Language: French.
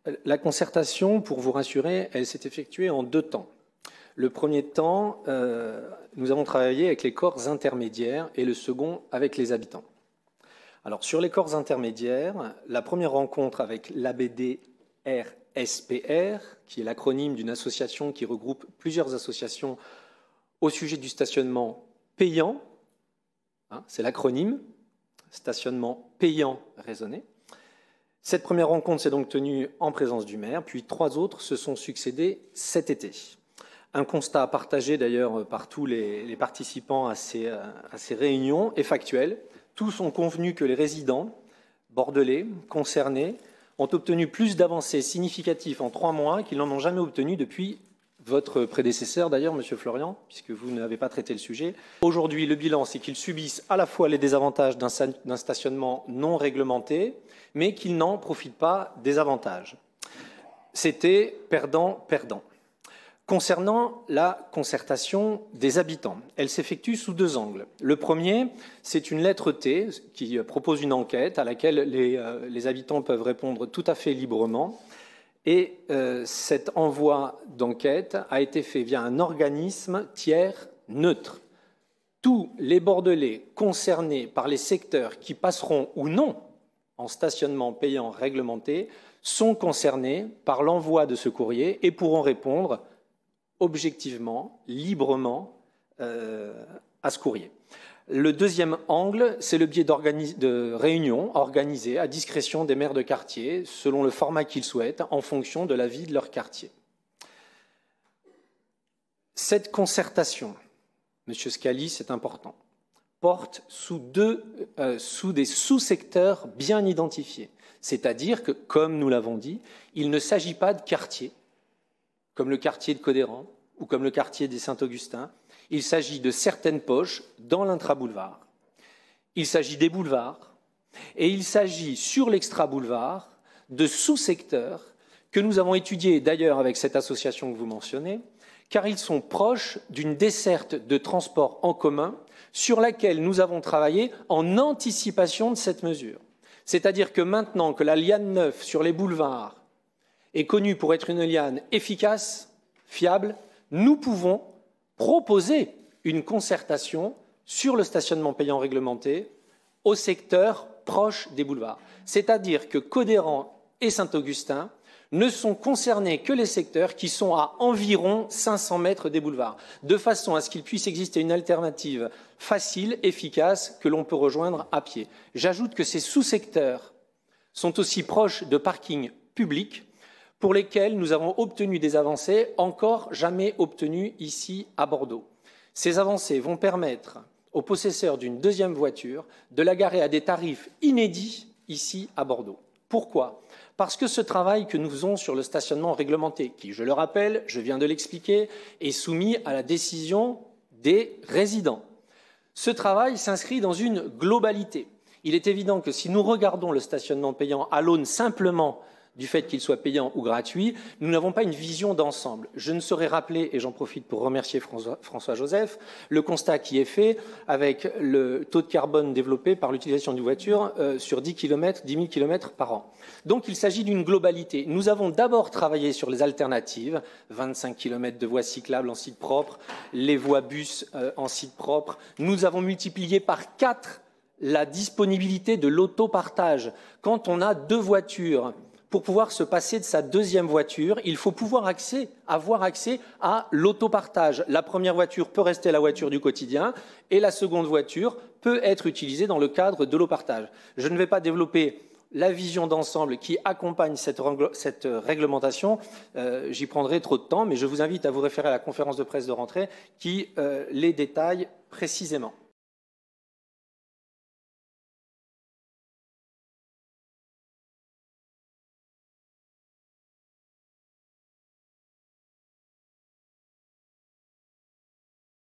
La concertation, pour vous rassurer, elle s'est effectuée en 2 temps. Le premier temps, nous avons travaillé avec les corps intermédiaires et le second avec les habitants. Alors, sur les corps intermédiaires, la première rencontre avec l'ABD-RSPR, qui est l'acronyme d'une association qui regroupe plusieurs associations au sujet du stationnement payant, c'est l'acronyme, stationnement payant raisonné. Cette première rencontre s'est donc tenue en présence du maire, puis 3 autres se sont succédés cet été. Un constat partagé d'ailleurs par tous les participants à ces réunions est factuel. Tous ont convenu que les résidents bordelais concernés ont obtenu plus d'avancées significatives en 3 mois qu'ils n'en ont jamais obtenu depuis votre prédécesseur d'ailleurs, Monsieur Florian, puisque vous n'avez pas traité le sujet. Aujourd'hui, le bilan, c'est qu'ils subissent à la fois les désavantages d'un stationnement non réglementé, mais qu'ils n'en profitent pas des avantages. C'était perdant-perdant. Concernant la concertation des habitants, elle s'effectue sous 2 angles. Le premier, c'est une lettre T qui propose une enquête à laquelle les habitants peuvent répondre tout à fait librement. Et cet envoi d'enquête a été fait via un organisme tiers neutre. Tous les Bordelais concernés par les secteurs qui passeront ou non en stationnement payant réglementé sont concernés par l'envoi de ce courrier et pourront répondre objectivement, librement à ce courrier. Le deuxième angle, c'est le biais de réunions organisées à discrétion des maires de quartier, selon le format qu'ils souhaitent, en fonction de la vie de leur quartier. Cette concertation, Monsieur Scali, c'est important, porte sous des sous-secteurs bien identifiés. C'est-à-dire que, comme nous l'avons dit, il ne s'agit pas de quartiers, comme le quartier de Codéran ou comme le quartier des Saint-Augustin. Il s'agit de certaines poches dans l'intra-boulevard. Il s'agit des boulevards et il s'agit sur l'extra-boulevard de sous-secteurs que nous avons étudiés d'ailleurs avec cette association que vous mentionnez, car ils sont proches d'une desserte de transport en commun sur laquelle nous avons travaillé en anticipation de cette mesure. C'est-à-dire que maintenant que la liane 9 sur les boulevards est connue pour être une liane efficace, fiable, nous pouvons proposer une concertation sur le stationnement payant réglementé au secteur proche des boulevards. C'est-à-dire que Codéran et Saint-Augustin ne sont concernés que les secteurs qui sont à environ 500 mètres des boulevards, de façon à ce qu'il puisse exister une alternative facile, efficace, que l'on peut rejoindre à pied. J'ajoute que ces sous-secteurs sont aussi proches de parkings publics pour lesquels nous avons obtenu des avancées encore jamais obtenues ici à Bordeaux. Ces avancées vont permettre aux possesseurs d'une deuxième voiture de la garer à des tarifs inédits ici à Bordeaux. Pourquoi ? Parce que ce travail que nous faisons sur le stationnement réglementé, qui, je le rappelle, je viens de l'expliquer, est soumis à la décision des résidents. Ce travail s'inscrit dans une globalité. Il est évident que si nous regardons le stationnement payant à l'aune simplement du fait qu'il soit payant ou gratuit, nous n'avons pas une vision d'ensemble. Je ne saurais rappeler, et j'en profite pour remercier François-Joseph, le constat qui est fait avec le taux de carbone développé par l'utilisation d'une voiture sur 10 000 km par an. Donc il s'agit d'une globalité. Nous avons d'abord travaillé sur les alternatives, 25 km de voies cyclables en site propre, les voies bus en site propre. Nous avons multiplié par 4 la disponibilité de l'autopartage. Quand on a 2 voitures, pour pouvoir se passer de sa deuxième voiture, il faut pouvoir avoir accès à l'autopartage. La première voiture peut rester la voiture du quotidien et la seconde voiture peut être utilisée dans le cadre de l'autopartage. Je ne vais pas développer la vision d'ensemble qui accompagne cette réglementation. J'y prendrai trop de temps, mais je vous invite à vous référer à la conférence de presse de rentrée qui les détaille précisément.